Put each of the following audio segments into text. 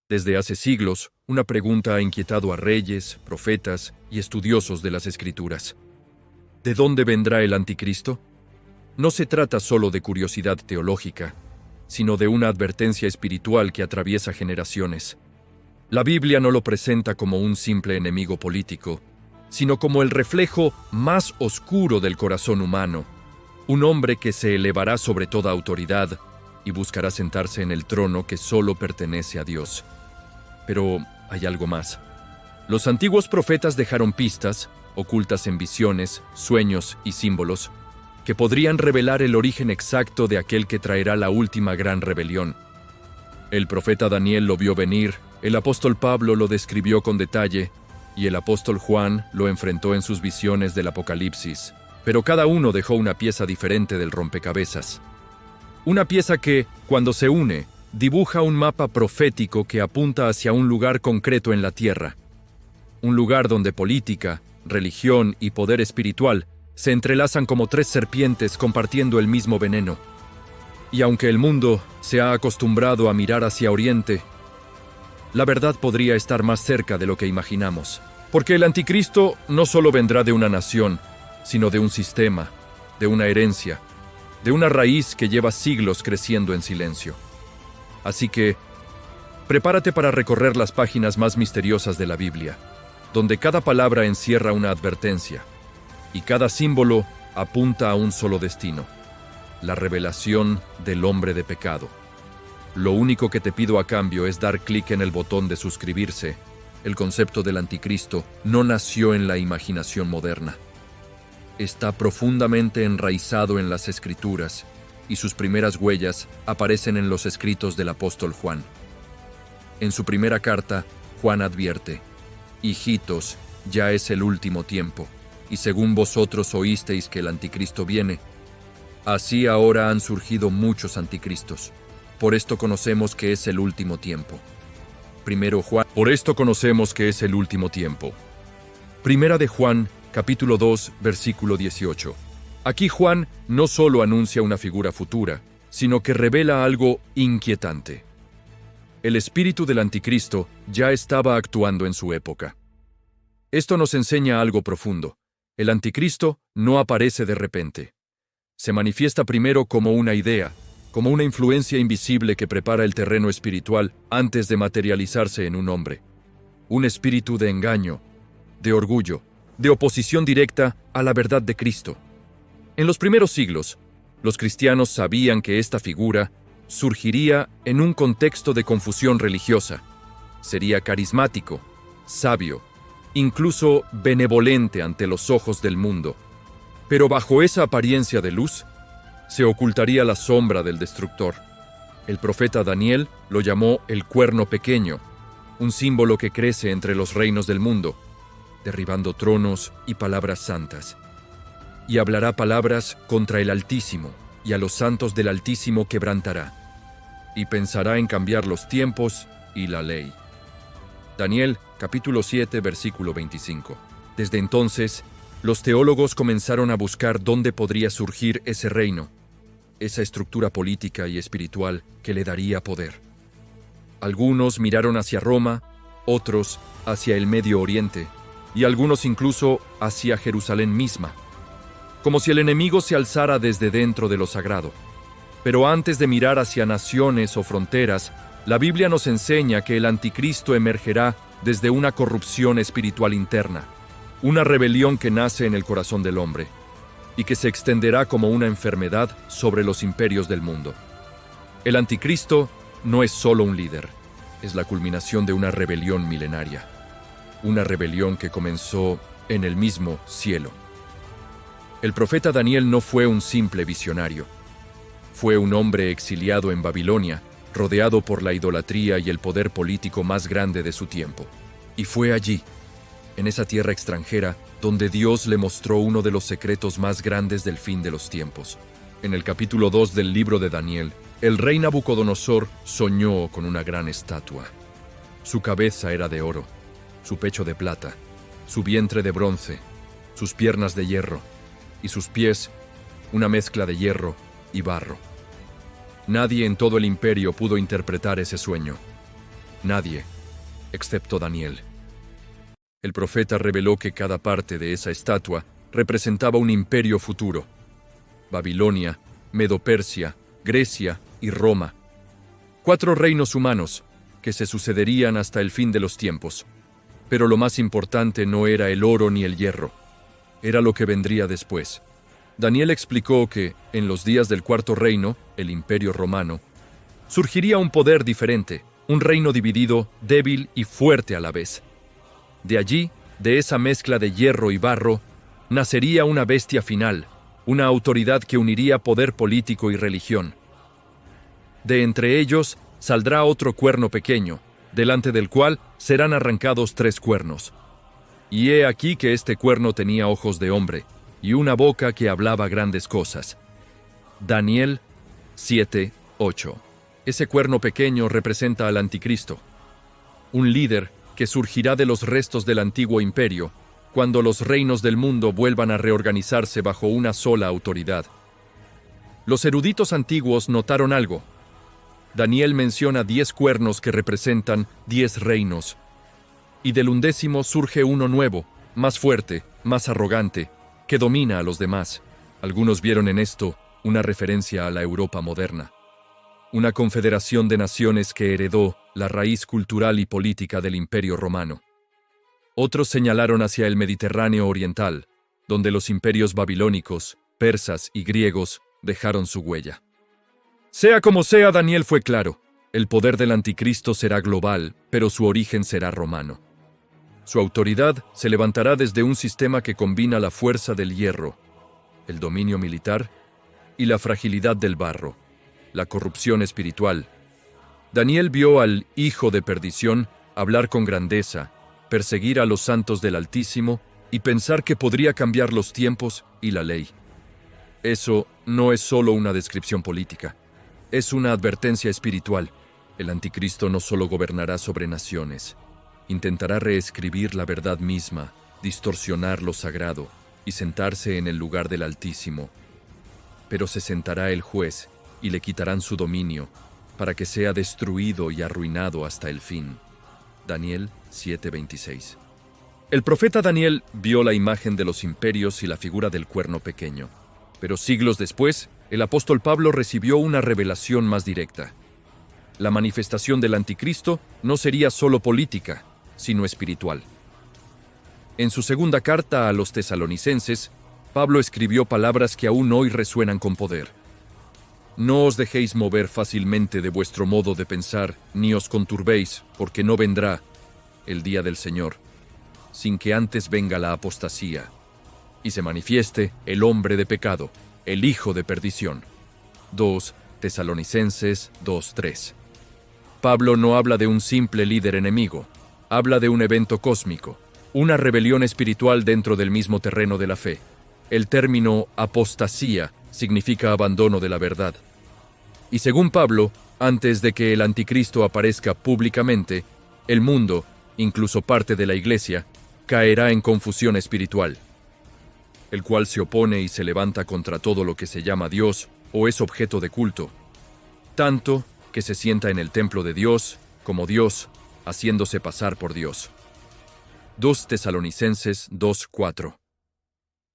Desde hace siglos, una pregunta ha inquietado a reyes, profetas y estudiosos de las Escrituras. ¿De dónde vendrá el anticristo? No se trata solo de curiosidad teológica, sino de una advertencia espiritual que atraviesa generaciones. La Biblia no lo presenta como un simple enemigo político, sino como el reflejo más oscuro del corazón humano, un hombre que se elevará sobre toda autoridad y buscará sentarse en el trono que solo pertenece a Dios. Pero hay algo más. Los antiguos profetas dejaron pistas, ocultas en visiones, sueños y símbolos, que podrían revelar el origen exacto de aquel que traerá la última gran rebelión. El profeta Daniel lo vio venir, el apóstol Pablo lo describió con detalle, y el apóstol Juan lo enfrentó en sus visiones del Apocalipsis, pero cada uno dejó una pieza diferente del rompecabezas. Una pieza que, cuando se une, dibuja un mapa profético que apunta hacia un lugar concreto en la tierra. Un lugar donde política, religión y poder espiritual se entrelazan como tres serpientes compartiendo el mismo veneno. Y aunque el mundo se ha acostumbrado a mirar hacia Oriente, la verdad podría estar más cerca de lo que imaginamos. Porque el anticristo no solo vendrá de una nación, sino de un sistema, de una herencia, de una raíz que lleva siglos creciendo en silencio. Así que, prepárate para recorrer las páginas más misteriosas de la Biblia, donde cada palabra encierra una advertencia, y cada símbolo apunta a un solo destino: la revelación del hombre de pecado. Lo único que te pido a cambio es dar clic en el botón de suscribirse. El concepto del anticristo no nació en la imaginación moderna. Está profundamente enraizado en las Escrituras, y sus primeras huellas aparecen en los escritos del apóstol Juan. En su primera carta, Juan advierte: «Hijitos, ya es el último tiempo, y según vosotros oísteis que el anticristo viene, así ahora han surgido muchos anticristos. Por esto conocemos que es el último tiempo». Por esto conocemos que es el último tiempo. Primera de Juan, capítulo 2, versículo 18. Aquí Juan no solo anuncia una figura futura, sino que revela algo inquietante. El espíritu del anticristo ya estaba actuando en su época. Esto nos enseña algo profundo. El anticristo no aparece de repente. Se manifiesta primero como una idea, como una influencia invisible que prepara el terreno espiritual antes de materializarse en un hombre. Un espíritu de engaño, de orgullo, de oposición directa a la verdad de Cristo. En los primeros siglos, los cristianos sabían que esta figura surgiría en un contexto de confusión religiosa. Sería carismático, sabio, incluso benevolente ante los ojos del mundo. Pero bajo esa apariencia de luz, se ocultaría la sombra del destructor. El profeta Daniel lo llamó el cuerno pequeño, un símbolo que crece entre los reinos del mundo, derribando tronos y palabras santas. Y hablará palabras contra el Altísimo, y a los santos del Altísimo quebrantará, y pensará en cambiar los tiempos y la ley. Daniel, capítulo 7, versículo 25. Desde entonces, los teólogos comenzaron a buscar dónde podría surgir ese reino, esa estructura política y espiritual que le daría poder. Algunos miraron hacia Roma, otros hacia el Medio Oriente, y algunos incluso hacia Jerusalén misma, como si el enemigo se alzara desde dentro de lo sagrado. Pero antes de mirar hacia naciones o fronteras, la Biblia nos enseña que el anticristo emergerá desde una corrupción espiritual interna, una rebelión que nace en el corazón del hombre, y que se extenderá como una enfermedad sobre los imperios del mundo. El anticristo no es solo un líder, es la culminación de una rebelión milenaria, una rebelión que comenzó en el mismo cielo. El profeta Daniel no fue un simple visionario. Fue un hombre exiliado en Babilonia, rodeado por la idolatría y el poder político más grande de su tiempo. Y fue allí, en esa tierra extranjera, donde Dios le mostró uno de los secretos más grandes del fin de los tiempos. En el capítulo 2 del libro de Daniel, el rey Nabucodonosor soñó con una gran estatua. Su cabeza era de oro, su pecho de plata, su vientre de bronce, sus piernas de hierro, y sus pies una mezcla de hierro y barro. Nadie en todo el imperio pudo interpretar ese sueño. Nadie, excepto Daniel. El profeta reveló que cada parte de esa estatua representaba un imperio futuro: Babilonia, Medo-Persia, Grecia y Roma. 4 reinos humanos que se sucederían hasta el fin de los tiempos. Pero lo más importante no era el oro ni el hierro, era lo que vendría después. Daniel explicó que, en los días del cuarto reino, el Imperio Romano, surgiría un poder diferente, un reino dividido, débil y fuerte a la vez. De allí, de esa mezcla de hierro y barro, nacería una bestia final, una autoridad que uniría poder político y religión. De entre ellos saldrá otro cuerno pequeño, delante del cual serán arrancados 3 cuernos. Y he aquí que este cuerno tenía ojos de hombre, y una boca que hablaba grandes cosas. Daniel 7:8. Ese cuerno pequeño representa al Anticristo, un líder que surgirá de los restos del antiguo imperio, cuando los reinos del mundo vuelvan a reorganizarse bajo una sola autoridad. Los eruditos antiguos notaron algo. Daniel menciona 10 cuernos que representan 10 reinos, y del 11º surge uno nuevo, más fuerte, más arrogante, que domina a los demás. Algunos vieron en esto una referencia a la Europa moderna, una confederación de naciones que heredó la raíz cultural y política del Imperio Romano. Otros señalaron hacia el Mediterráneo oriental, donde los imperios babilónicos, persas y griegos dejaron su huella. Sea como sea, Daniel fue claro: el poder del Anticristo será global, pero su origen será romano. Su autoridad se levantará desde un sistema que combina la fuerza del hierro, el dominio militar y la fragilidad del barro, la corrupción espiritual. Daniel vio al Hijo de Perdición hablar con grandeza, perseguir a los santos del Altísimo y pensar que podría cambiar los tiempos y la ley. Eso no es solo una descripción política, es una advertencia espiritual. El Anticristo no solo gobernará sobre naciones, intentará reescribir la verdad misma, distorsionar lo sagrado y sentarse en el lugar del Altísimo. Pero se sentará el juez y le quitarán su dominio, para que sea destruido y arruinado hasta el fin. Daniel 7:26. El profeta Daniel vio la imagen de los imperios y la figura del cuerno pequeño. Pero siglos después, el apóstol Pablo recibió una revelación más directa. La manifestación del Anticristo no sería solo política, sino espiritual. En su segunda carta a los tesalonicenses, Pablo escribió palabras que aún hoy resuenan con poder. No os dejéis mover fácilmente de vuestro modo de pensar, ni os conturbéis, porque no vendrá el día del Señor, sin que antes venga la apostasía, y se manifieste el hombre de pecado, el hijo de perdición. 2 Tesalonicenses 2:3. Pablo no habla de un simple líder enemigo, habla de un evento cósmico, una rebelión espiritual dentro del mismo terreno de la fe. El término apostasía significa abandono de la verdad. Y según Pablo, antes de que el Anticristo aparezca públicamente, el mundo, incluso parte de la Iglesia, caerá en confusión espiritual, el cual se opone y se levanta contra todo lo que se llama Dios o es objeto de culto, tanto que se sienta en el templo de Dios como Dios, haciéndose pasar por Dios. 2 Tesalonicenses 2:4.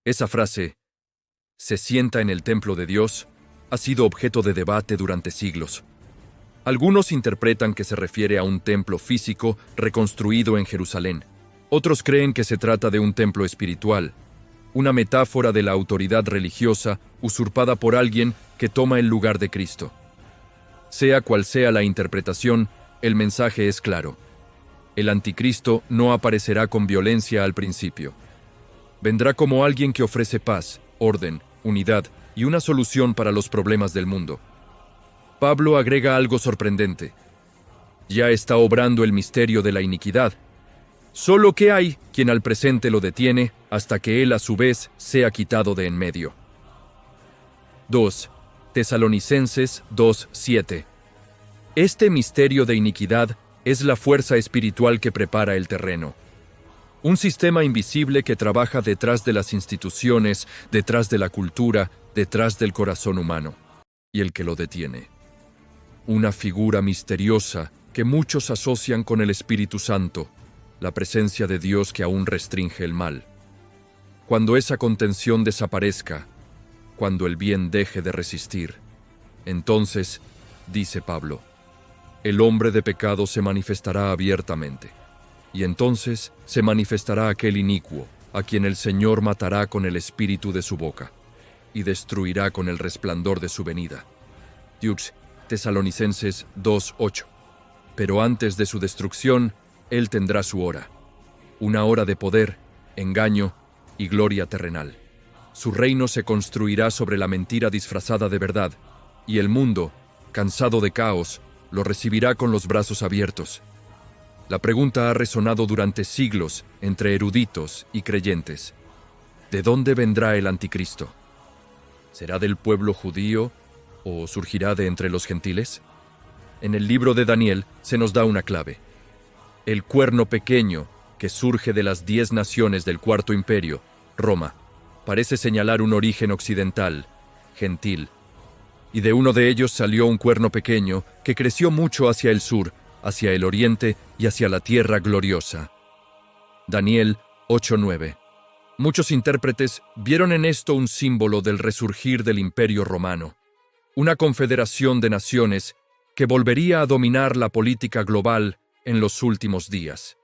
Esa frase, se sienta en el templo de Dios, ha sido objeto de debate durante siglos. Algunos interpretan que se refiere a un templo físico reconstruido en Jerusalén. Otros creen que se trata de un templo espiritual, una metáfora de la autoridad religiosa usurpada por alguien que toma el lugar de Cristo. Sea cual sea la interpretación, el mensaje es claro. El Anticristo no aparecerá con violencia al principio. Vendrá como alguien que ofrece paz, orden, unidad y una solución para los problemas del mundo. Pablo agrega algo sorprendente. Ya está obrando el misterio de la iniquidad, solo que hay quien al presente lo detiene hasta que él a su vez sea quitado de en medio. 2 Tesalonicenses 2:7. Este misterio de iniquidad es la fuerza espiritual que prepara el terreno. Un sistema invisible que trabaja detrás de las instituciones, detrás de la cultura, detrás del corazón humano, y el que lo detiene. Una figura misteriosa que muchos asocian con el Espíritu Santo, la presencia de Dios que aún restringe el mal. Cuando esa contención desaparezca, cuando el bien deje de resistir, entonces, dice Pablo, el hombre de pecado se manifestará abiertamente, y entonces se manifestará aquel inicuo, a quien el Señor matará con el espíritu de su boca, y destruirá con el resplandor de su venida. Tiux, Tesalonicenses 2:8. Pero antes de su destrucción, él tendrá su hora, una hora de poder, engaño y gloria terrenal. Su reino se construirá sobre la mentira disfrazada de verdad, y el mundo, cansado de caos, lo recibirá con los brazos abiertos. La pregunta ha resonado durante siglos entre eruditos y creyentes. ¿De dónde vendrá el anticristo? ¿Será del pueblo judío o surgirá de entre los gentiles? En el libro de Daniel se nos da una clave. El cuerno pequeño que surge de las 10 naciones del Cuarto Imperio, Roma, parece señalar un origen occidental, gentil. Y de uno de ellos salió un cuerno pequeño que creció mucho hacia el sur, hacia el oriente y hacia la tierra gloriosa. Daniel 8:9. Muchos intérpretes vieron en esto un símbolo del resurgir del Imperio Romano, una confederación de naciones que volvería a dominar la política global en los últimos días.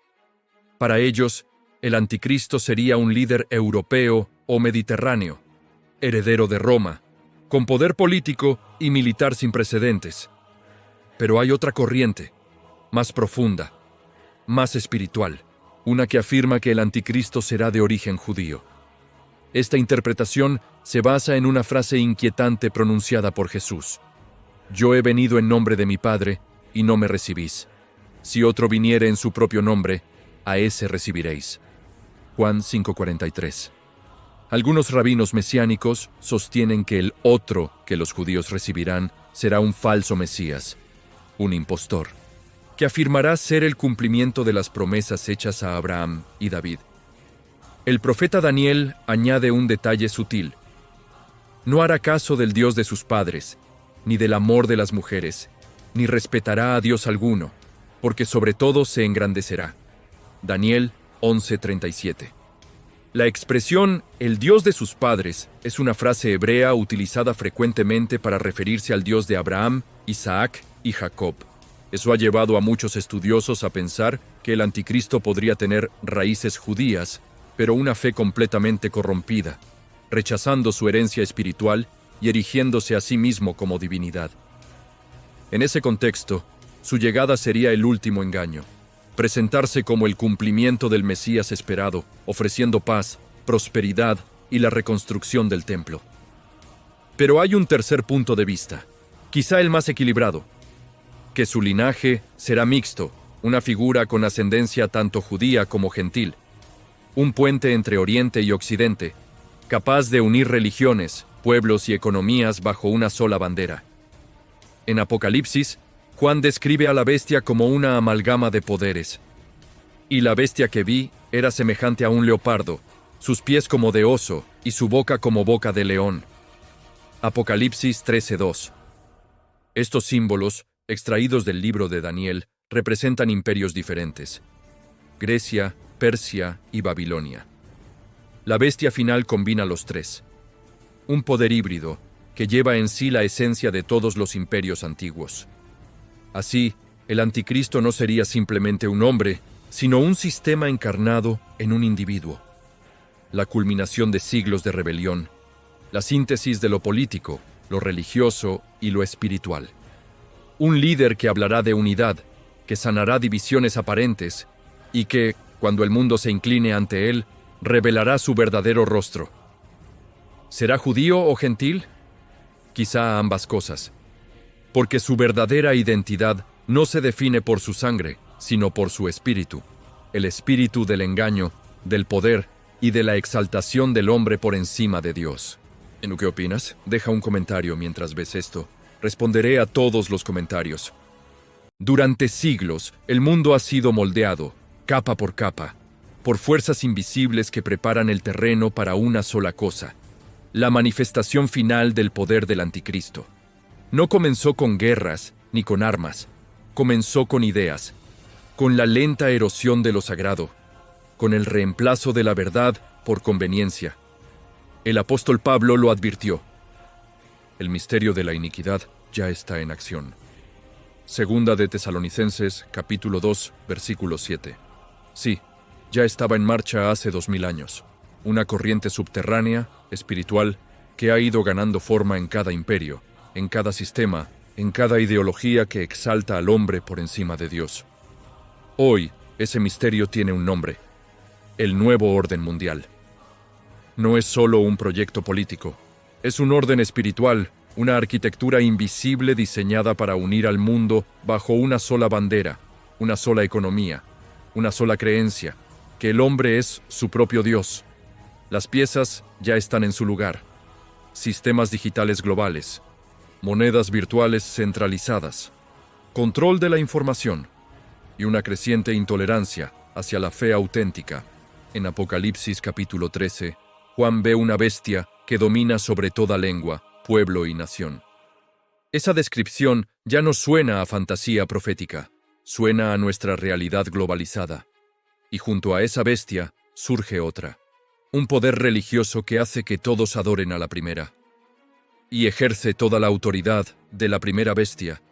Para ellos, el anticristo sería un líder europeo o mediterráneo, heredero de Roma, con poder político y militar sin precedentes. Pero hay otra corriente, más profunda, más espiritual, una que afirma que el anticristo será de origen judío. Esta interpretación se basa en una frase inquietante pronunciada por Jesús: «Yo he venido en nombre de mi Padre, y no me recibís. Si otro viniere en su propio nombre, a ese recibiréis». Juan 5:43. Algunos rabinos mesiánicos sostienen que el otro que los judíos recibirán será un falso Mesías, un impostor, que afirmará ser el cumplimiento de las promesas hechas a Abraham y David. El profeta Daniel añade un detalle sutil. No hará caso del Dios de sus padres, ni del amor de las mujeres, ni respetará a Dios alguno, porque sobre todo se engrandecerá. Daniel 11:37. La expresión «el Dios de sus padres» es una frase hebrea utilizada frecuentemente para referirse al Dios de Abraham, Isaac y Jacob. Eso ha llevado a muchos estudiosos a pensar que el anticristo podría tener raíces judías, pero una fe completamente corrompida, rechazando su herencia espiritual y erigiéndose a sí mismo como divinidad. En ese contexto, su llegada sería el último engaño, presentarse como el cumplimiento del Mesías esperado, ofreciendo paz, prosperidad y la reconstrucción del templo. Pero hay un tercer punto de vista, quizá el más equilibrado, que su linaje será mixto, una figura con ascendencia tanto judía como gentil, un puente entre Oriente y Occidente, capaz de unir religiones, pueblos y economías bajo una sola bandera. En Apocalipsis, Juan describe a la bestia como una amalgama de poderes. Y la bestia que vi era semejante a un leopardo, sus pies como de oso y su boca como boca de león. Apocalipsis 13:2. Estos símbolos, extraídos del libro de Daniel, representan imperios diferentes: Grecia, Persia y Babilonia. La bestia final combina los tres. Un poder híbrido que lleva en sí la esencia de todos los imperios antiguos. Así, el anticristo no sería simplemente un hombre, sino un sistema encarnado en un individuo. La culminación de siglos de rebelión, la síntesis de lo político, lo religioso y lo espiritual. Un líder que hablará de unidad, que sanará divisiones aparentes y que, cuando el mundo se incline ante él, revelará su verdadero rostro. ¿Será judío o gentil? Quizá ambas cosas, porque su verdadera identidad no se define por su sangre, sino por su espíritu, el espíritu del engaño, del poder y de la exaltación del hombre por encima de Dios. ¿En lo que opinas? Deja un comentario mientras ves esto. Responderé a todos los comentarios. Durante siglos, el mundo ha sido moldeado, capa por capa, por fuerzas invisibles que preparan el terreno para una sola cosa: la manifestación final del poder del anticristo. No comenzó con guerras ni con armas. comenzó con ideas, con la lenta erosión de lo sagrado, con el reemplazo de la verdad por conveniencia. El apóstol Pablo lo advirtió. El misterio de la iniquidad ya está en acción. Segunda de Tesalonicenses, capítulo 2, versículo 7. Sí, ya estaba en marcha hace 2000 años. Una corriente subterránea, espiritual, que ha ido ganando forma en cada imperio, en cada sistema, en cada ideología que exalta al hombre por encima de Dios. Hoy, ese misterio tiene un nombre: el nuevo orden mundial. No es solo un proyecto político, es un orden espiritual, una arquitectura invisible diseñada para unir al mundo bajo una sola bandera, una sola economía, una sola creencia, que el hombre es su propio Dios. Las piezas ya están en su lugar. Sistemas digitales globales, monedas virtuales centralizadas, control de la información y una creciente intolerancia hacia la fe auténtica. En Apocalipsis capítulo 13, Juan ve una bestia que domina sobre toda lengua, pueblo y nación. Esa descripción ya no suena a fantasía profética, suena a nuestra realidad globalizada. Y junto a esa bestia surge otra, un poder religioso que hace que todos adoren a la primera, y ejerce toda la autoridad de la primera bestia,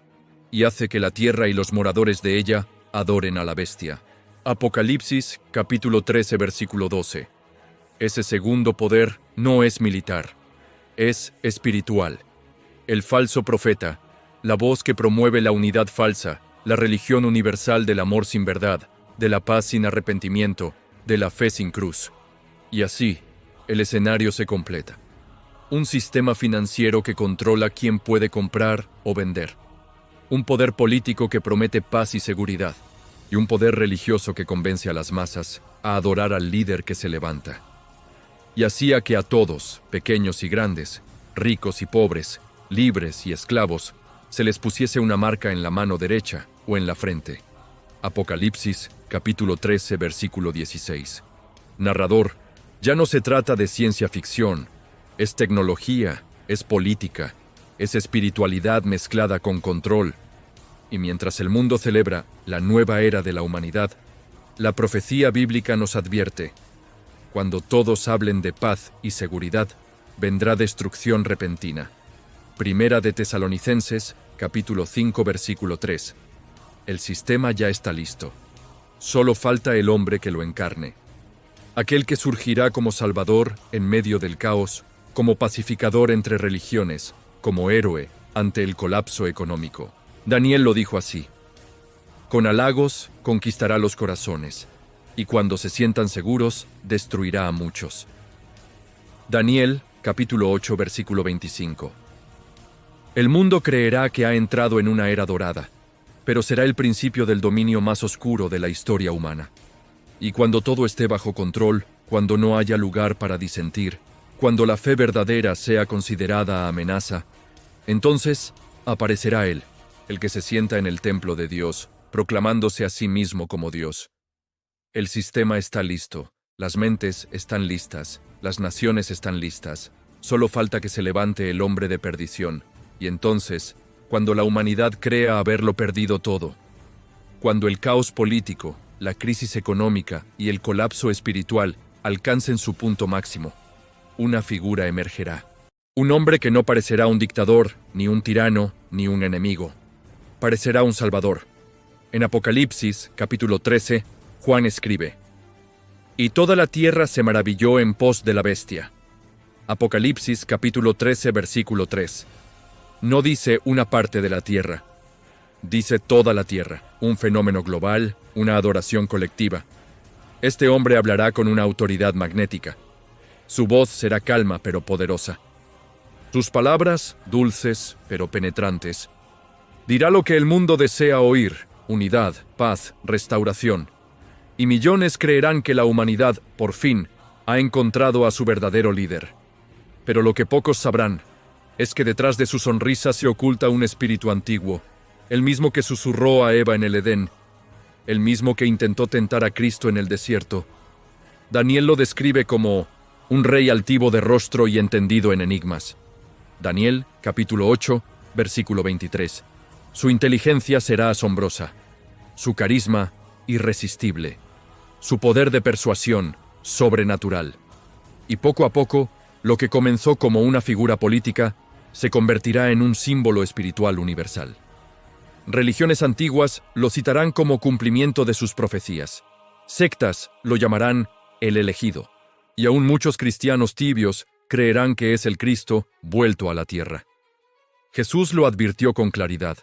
y hace que la tierra y los moradores de ella adoren a la bestia. Apocalipsis capítulo 13 versículo 12. Ese segundo poder no es militar, es espiritual. El falso profeta, la voz que promueve la unidad falsa, la religión universal del amor sin verdad, de la paz sin arrepentimiento, de la fe sin cruz. Y así, el escenario se completa. Un sistema financiero que controla quién puede comprar o vender. Un poder político que promete paz y seguridad. Y un poder religioso que convence a las masas a adorar al líder que se levanta. Y hacía que a todos, pequeños y grandes, ricos y pobres, libres y esclavos, se les pusiese una marca en la mano derecha o en la frente. Apocalipsis, capítulo 13, versículo 16. Narrador, ya no se trata de ciencia ficción, es tecnología, es política, es espiritualidad mezclada con control. Y mientras el mundo celebra la nueva era de la humanidad, la profecía bíblica nos advierte: cuando todos hablen de paz y seguridad, vendrá destrucción repentina. Primera de Tesalonicenses, capítulo 5, versículo 3. El sistema ya está listo. Solo falta el hombre que lo encarne. Aquel que surgirá como salvador en medio del caos, como pacificador entre religiones, como héroe ante el colapso económico. Daniel lo dijo así: con halagos conquistará los corazones, y cuando se sientan seguros, destruirá a muchos. Daniel, capítulo 8, versículo 25. El mundo creerá que ha entrado en una era dorada, pero será el principio del dominio más oscuro de la historia humana. Y cuando todo esté bajo control, cuando no haya lugar para disentir, cuando la fe verdadera sea considerada amenaza, entonces aparecerá Él, el que se sienta en el templo de Dios, proclamándose a sí mismo como Dios. El sistema está listo, las mentes están listas, las naciones están listas, solo falta que se levante el hombre de perdición, y entonces, cuando la humanidad crea haberlo perdido todo, cuando el caos político, la crisis económica y el colapso espiritual alcancen su punto máximo, una figura emergerá. Un hombre que no parecerá un dictador, ni un tirano, ni un enemigo. Parecerá un salvador. En Apocalipsis, capítulo 13, Juan escribe: y toda la tierra se maravilló en pos de la bestia. Apocalipsis, capítulo 13, versículo 3. No dice una parte de la tierra. Dice toda la tierra, un fenómeno global, una adoración colectiva. Este hombre hablará con una autoridad magnética. Su voz será calma pero poderosa. Sus palabras, dulces pero penetrantes. Dirá lo que el mundo desea oír: unidad, paz, restauración. Y millones creerán que la humanidad, por fin, ha encontrado a su verdadero líder. Pero lo que pocos sabrán es que detrás de su sonrisa se oculta un espíritu antiguo, el mismo que susurró a Eva en el Edén, el mismo que intentó tentar a Cristo en el desierto. Daniel lo describe como un rey altivo de rostro y entendido en enigmas. Daniel, capítulo 8, versículo 23. Su inteligencia será asombrosa, su carisma irresistible, su poder de persuasión sobrenatural. Y poco a poco, lo que comenzó como una figura política se convertirá en un símbolo espiritual universal. Religiones antiguas lo citarán como cumplimiento de sus profecías. Sectas lo llamarán el elegido. Y aún muchos cristianos tibios creerán que es el Cristo vuelto a la tierra. Jesús lo advirtió con claridad.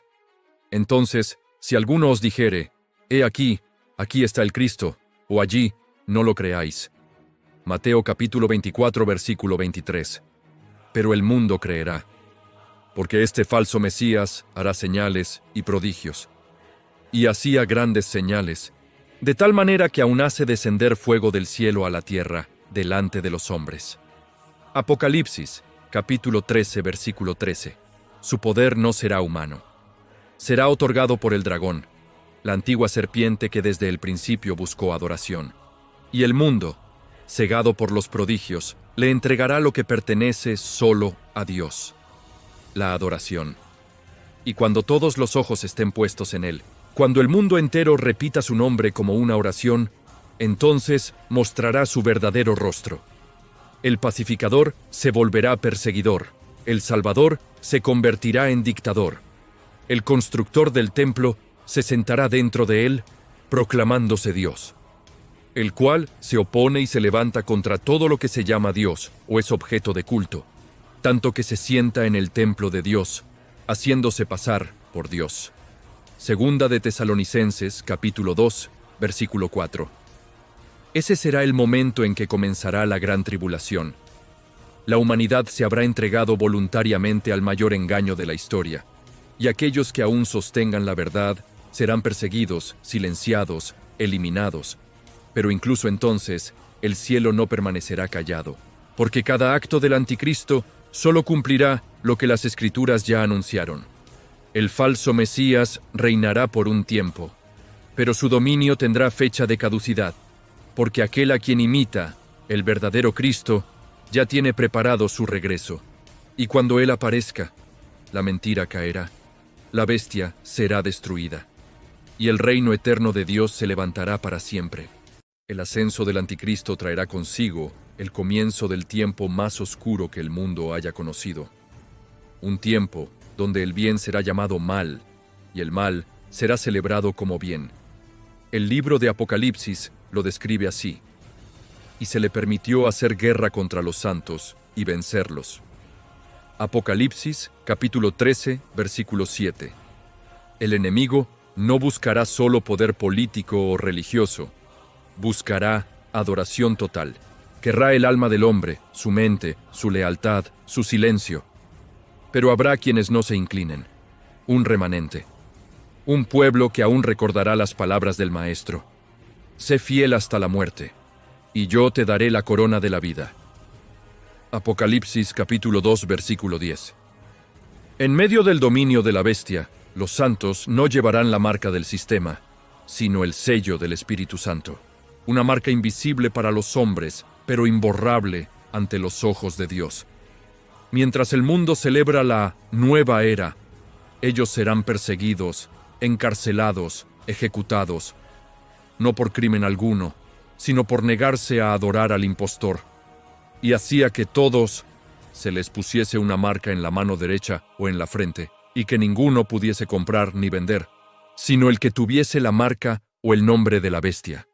Entonces, si alguno os dijere, «He aquí, aquí está el Cristo», o «Allí», no lo creáis. Mateo capítulo 24, versículo 23. Pero el mundo creerá, porque este falso Mesías hará señales y prodigios. Y hacía grandes señales, de tal manera que aún hace descender fuego del cielo a la tierra delante de los hombres. Apocalipsis, capítulo 13, versículo 13. Su poder no será humano. Será otorgado por el dragón, la antigua serpiente que desde el principio buscó adoración. Y el mundo, cegado por los prodigios, le entregará lo que pertenece solo a Dios: la adoración. Y cuando todos los ojos estén puestos en él, cuando el mundo entero repita su nombre como una oración, entonces mostrará su verdadero rostro. El pacificador se volverá perseguidor, el salvador se convertirá en dictador. El constructor del templo se sentará dentro de él, proclamándose Dios, el cual se opone y se levanta contra todo lo que se llama Dios o es objeto de culto, tanto que se sienta en el templo de Dios, haciéndose pasar por Dios. Segunda de Tesalonicenses, capítulo 2, versículo 4. Ese será el momento en que comenzará la gran tribulación. La humanidad se habrá entregado voluntariamente al mayor engaño de la historia, y aquellos que aún sostengan la verdad serán perseguidos, silenciados, eliminados. Pero incluso entonces, el cielo no permanecerá callado, porque cada acto del anticristo solo cumplirá lo que las Escrituras ya anunciaron. El falso Mesías reinará por un tiempo, pero su dominio tendrá fecha de caducidad, porque aquel a quien imita, el verdadero Cristo, ya tiene preparado su regreso. Y cuando Él aparezca, la mentira caerá, la bestia será destruida, y el reino eterno de Dios se levantará para siempre. El ascenso del anticristo traerá consigo el comienzo del tiempo más oscuro que el mundo haya conocido. Un tiempo donde el bien será llamado mal, y el mal será celebrado como bien. El libro de Apocalipsis lo describe así: y se le permitió hacer guerra contra los santos y vencerlos. Apocalipsis, capítulo 13, versículo 7. El enemigo no buscará solo poder político o religioso, buscará adoración total. Querrá el alma del hombre, su mente, su lealtad, su silencio. Pero habrá quienes no se inclinen. Un remanente. Un pueblo que aún recordará las palabras del Maestro: sé fiel hasta la muerte, y yo te daré la corona de la vida. Apocalipsis capítulo 2, versículo 10. En medio del dominio de la bestia, los santos no llevarán la marca del sistema, sino el sello del Espíritu Santo. Una marca invisible para los hombres, pero imborrable ante los ojos de Dios. Mientras el mundo celebra la nueva era, ellos serán perseguidos, encarcelados, ejecutados, no por crimen alguno, sino por negarse a adorar al impostor. Y hacía que todos se les pusiese una marca en la mano derecha o en la frente, y que ninguno pudiese comprar ni vender, sino el que tuviese la marca o el nombre de la bestia.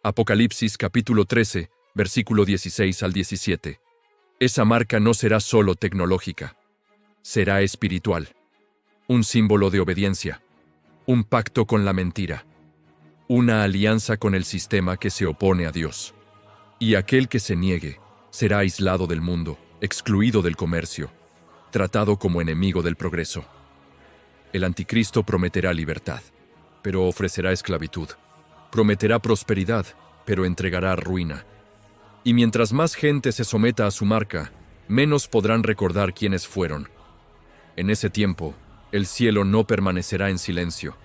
Apocalipsis capítulo 13, versículo 16 al 17. Esa marca no será solo tecnológica, será espiritual, un símbolo de obediencia, un pacto con la mentira, una alianza con el sistema que se opone a Dios. Y aquel que se niegue será aislado del mundo, excluido del comercio, tratado como enemigo del progreso. El anticristo prometerá libertad, pero ofrecerá esclavitud. Prometerá prosperidad, pero entregará ruina. Y mientras más gente se someta a su marca, menos podrán recordar quiénes fueron. En ese tiempo, el cielo no permanecerá en silencio.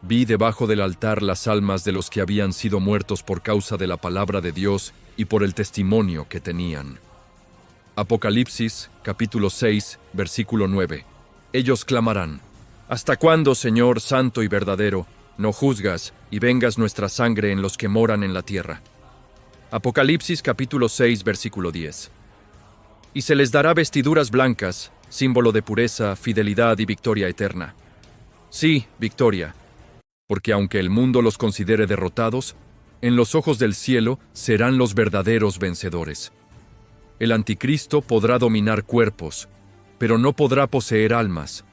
Vi debajo del altar las almas de los que habían sido muertos por causa de la palabra de Dios y por el testimonio que tenían. Apocalipsis, capítulo 6, versículo 9. Ellos clamarán: ¿Hasta cuándo, Señor santo y verdadero, no juzgas y vengas nuestra sangre en los que moran en la tierra? Apocalipsis capítulo 6, versículo 10. Y se les dará vestiduras blancas, símbolo de pureza, fidelidad y victoria eterna. Sí, victoria, porque aunque el mundo los considere derrotados, en los ojos del cielo serán los verdaderos vencedores. El anticristo podrá dominar cuerpos, pero no podrá poseer almas.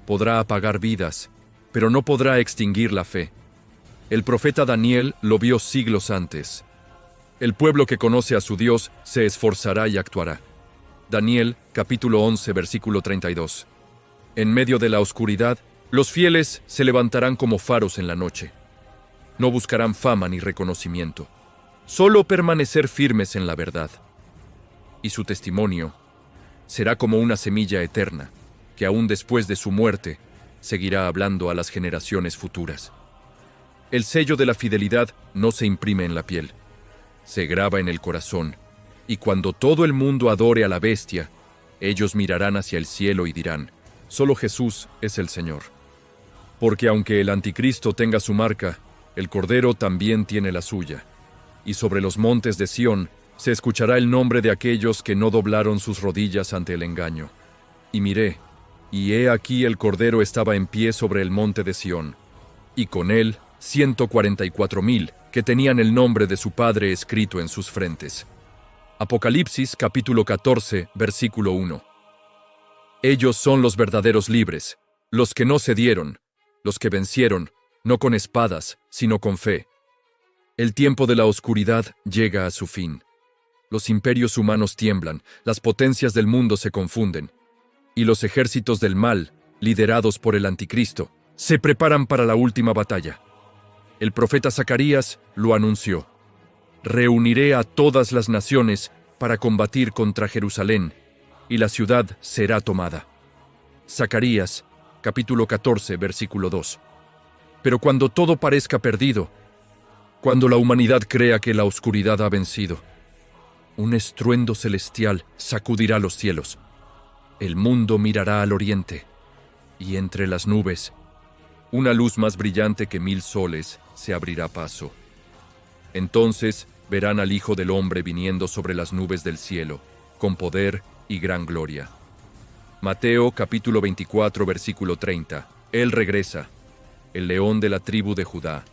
Podrá apagar vidas, pero no podrá extinguir la fe. El profeta Daniel lo vio siglos antes. El pueblo que conoce a su Dios se esforzará y actuará. Daniel, capítulo 11, versículo 32. En medio de la oscuridad, los fieles se levantarán como faros en la noche. No buscarán fama ni reconocimiento, solo permanecer firmes en la verdad. Y su testimonio será como una semilla eterna, que aún después de su muerte, seguirá hablando a las generaciones futuras. El sello de la fidelidad no se imprime en la piel, se graba en el corazón, y cuando todo el mundo adore a la bestia, ellos mirarán hacia el cielo y dirán, solo Jesús es el Señor. Porque aunque el anticristo tenga su marca, el Cordero también tiene la suya, y sobre los montes de Sión se escuchará el nombre de aquellos que no doblaron sus rodillas ante el engaño. Y miré, y he aquí el Cordero estaba en pie sobre el monte de Sión, y con él 144,000 que tenían el nombre de su Padre escrito en sus frentes. Apocalipsis capítulo 14, versículo 1. Ellos son los verdaderos libres, los que no cedieron, los que vencieron, no con espadas, sino con fe. El tiempo de la oscuridad llega a su fin. Los imperios humanos tiemblan, las potencias del mundo se confunden, y los ejércitos del mal, liderados por el anticristo, se preparan para la última batalla. El profeta Zacarías lo anunció. Reuniré a todas las naciones para combatir contra Jerusalén, y la ciudad será tomada. Zacarías, capítulo 14, versículo 2. Pero cuando todo parezca perdido, cuando la humanidad crea que la oscuridad ha vencido, un estruendo celestial sacudirá los cielos. El mundo mirará al oriente, y entre las nubes, una luz más brillante que 1000 soles se abrirá paso. Entonces verán al Hijo del Hombre viniendo sobre las nubes del cielo, con poder y gran gloria. Mateo capítulo 24, versículo 30. Él regresa, el león de la tribu de Judá,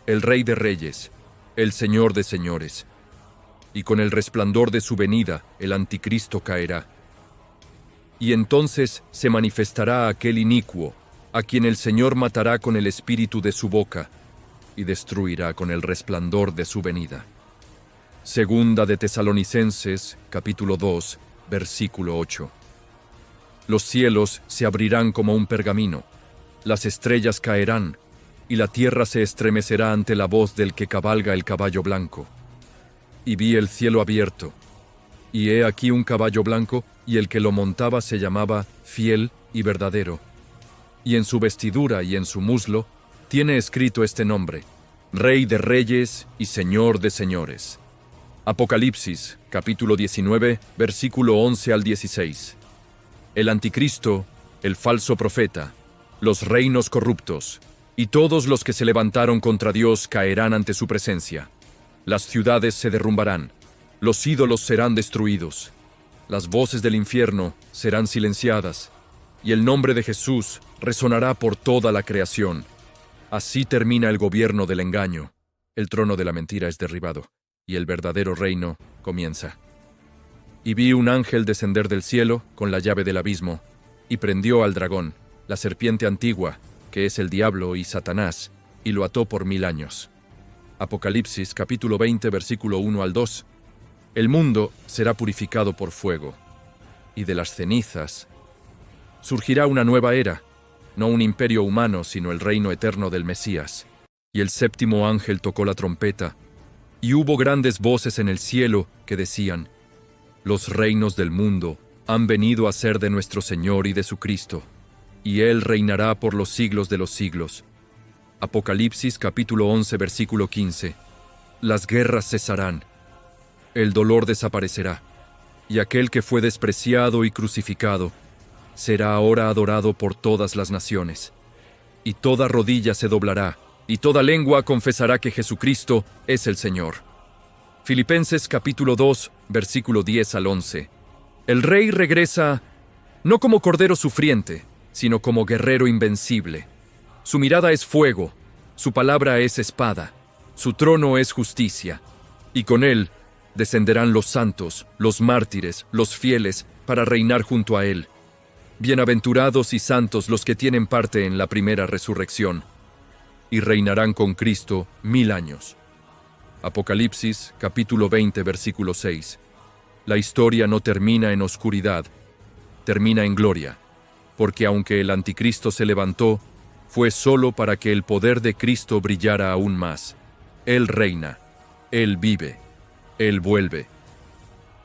el Rey de reyes, el Señor de señores. Y con el resplandor de su venida, el anticristo caerá. Y entonces se manifestará aquel inicuo, a quien el Señor matará con el espíritu de su boca, y destruirá con el resplandor de su venida. Segunda de Tesalonicenses, capítulo 2, versículo 8. Los cielos se abrirán como un pergamino, las estrellas caerán, y la tierra se estremecerá ante la voz del que cabalga el caballo blanco. Y vi el cielo abierto, y he aquí un caballo blanco, y el que lo montaba se llamaba Fiel y Verdadero. Y en su vestidura y en su muslo tiene escrito este nombre: Rey de reyes y Señor de señores. Apocalipsis, capítulo 19, versículo 11 al 16. El anticristo, el falso profeta, los reinos corruptos, y todos los que se levantaron contra Dios caerán ante su presencia. Las ciudades se derrumbarán, los ídolos serán destruidos, las voces del infierno serán silenciadas, y el nombre de Jesús resonará por toda la creación. Así termina el gobierno del engaño. El trono de la mentira es derribado, y el verdadero reino comienza. Y vi un ángel descender del cielo con la llave del abismo, y prendió al dragón, la serpiente antigua, que es el diablo y Satanás, y lo ató por 1000 años. Apocalipsis capítulo 20, versículo 1 al 2. El mundo será purificado por fuego, y de las cenizas surgirá una nueva era, no un imperio humano, sino el reino eterno del Mesías. Y el séptimo ángel tocó la trompeta, y hubo grandes voces en el cielo que decían: Los reinos del mundo han venido a ser de nuestro Señor y de su Cristo, y Él reinará por los siglos de los siglos. Apocalipsis capítulo 11, versículo 15. Las guerras cesarán, el dolor desaparecerá, y aquel que fue despreciado y crucificado será ahora adorado por todas las naciones. y toda rodilla se doblará, y toda lengua confesará que Jesucristo es el Señor. Filipenses capítulo 2, versículo 10 al 11. El Rey regresa no como cordero sufriente, sino como guerrero invencible. Su mirada es fuego, su palabra es espada, su trono es justicia, y con él descenderán los santos, los mártires, los fieles, para reinar junto a él. Bienaventurados y santos los que tienen parte en la primera resurrección, y reinarán con Cristo 1000 años. Apocalipsis, capítulo 20, versículo 6. La historia no termina en oscuridad, termina en gloria, porque aunque el anticristo se levantó, fue solo para que el poder de Cristo brillara aún más. Él reina, Él vive, Él vuelve.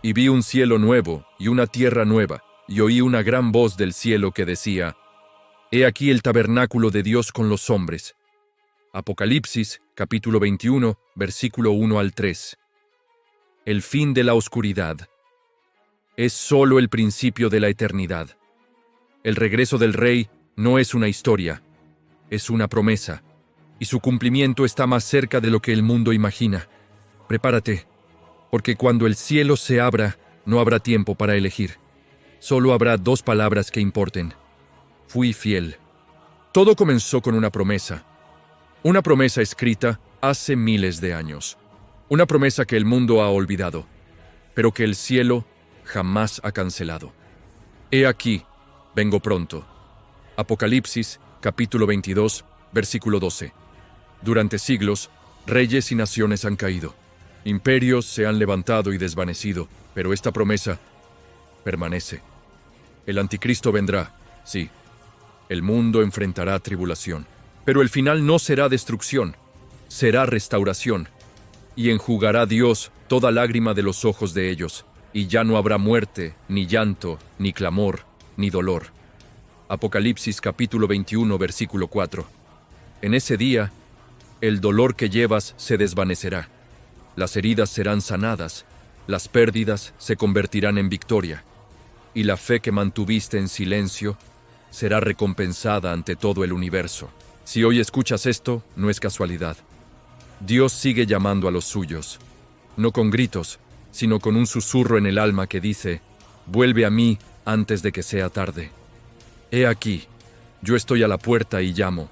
Y vi un cielo nuevo y una tierra nueva, y oí una gran voz del cielo que decía: He aquí el tabernáculo de Dios con los hombres. Apocalipsis, capítulo 21, versículo 1 al 3. El fin de la oscuridad es solo el principio de la eternidad. El regreso del Rey no es una historia, es una promesa, y su cumplimiento está más cerca de lo que el mundo imagina. Prepárate, porque cuando el cielo se abra, no habrá tiempo para elegir. Solo habrá 2 palabras que importen: fui fiel. Todo comenzó con una promesa escrita hace miles de años. Una promesa que el mundo ha olvidado, pero que el cielo jamás ha cancelado. He aquí, vengo pronto. Apocalipsis, capítulo 22, versículo 12. Durante siglos, reyes y naciones han caído. Imperios se han levantado y desvanecido, pero esta promesa permanece. El anticristo vendrá, sí. El mundo enfrentará tribulación. Pero el final no será destrucción, será restauración. Y enjugará Dios toda lágrima de los ojos de ellos, y ya no habrá muerte, ni llanto, ni clamor, ni dolor. Apocalipsis capítulo 21, versículo 4. En ese día, el dolor que llevas se desvanecerá. Las heridas serán sanadas, las pérdidas se convertirán en victoria, y la fe que mantuviste en silencio será recompensada ante todo el universo. Si hoy escuchas esto, no es casualidad. Dios sigue llamando a los suyos, no con gritos, sino con un susurro en el alma que dice: vuelve a mí antes de que sea tarde. He aquí, yo estoy a la puerta y llamo.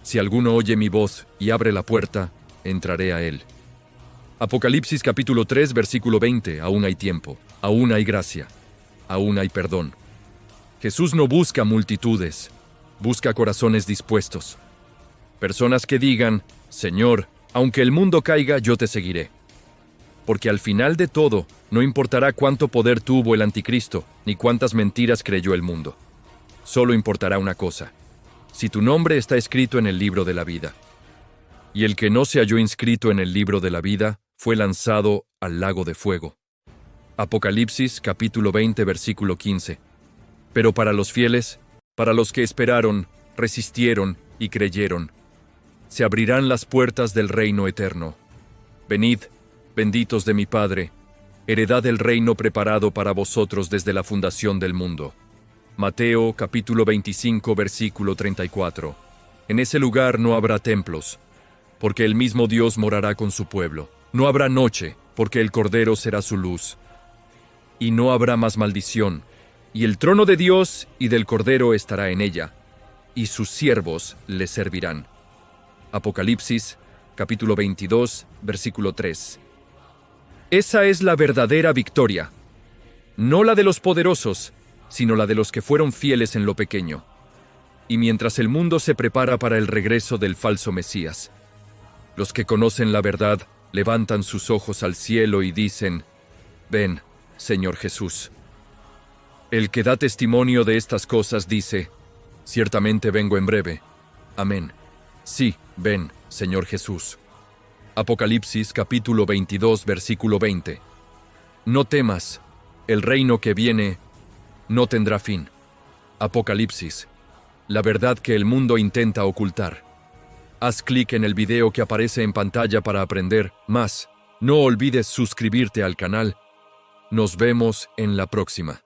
Si alguno oye mi voz y abre la puerta, entraré a él. Apocalipsis capítulo 3, versículo 20. Aún hay tiempo, aún hay gracia, aún hay perdón. Jesús no busca multitudes, busca corazones dispuestos. Personas que digan: Señor, aunque el mundo caiga, yo te seguiré. Porque al final de todo, no importará cuánto poder tuvo el anticristo, ni cuántas mentiras creyó el mundo. Solo importará una cosa: si tu nombre está escrito en el libro de la vida. Y el que no se halló inscrito en el libro de la vida, fue lanzado al lago de fuego. Apocalipsis capítulo 20, versículo 15. Pero para los fieles, para los que esperaron, resistieron y creyeron, se abrirán las puertas del reino eterno. Venid, benditos de mi Padre, heredad del reino preparado para vosotros desde la fundación del mundo. Mateo capítulo 25, versículo 34. En ese lugar no habrá templos, porque el mismo Dios morará con su pueblo. No habrá noche, porque el Cordero será su luz. Y no habrá más maldición, y el trono de Dios y del Cordero estará en ella, y sus siervos le servirán. Apocalipsis, capítulo 22, versículo 3. Esa es la verdadera victoria, no la de los poderosos, sino la de los que fueron fieles en lo pequeño. Y mientras el mundo se prepara para el regreso del falso Mesías, los que conocen la verdad levantan sus ojos al cielo y dicen: ven, Señor Jesús. El que da testimonio de estas cosas dice: ciertamente vengo en breve. Amén. Sí, ven, Señor Jesús. Apocalipsis capítulo 22, versículo 20. No temas, el reino que viene no tendrá fin. Apocalipsis, la verdad que el mundo intenta ocultar. Haz clic en el video que aparece en pantalla para aprender más. No olvides suscribirte al canal. Nos vemos en la próxima.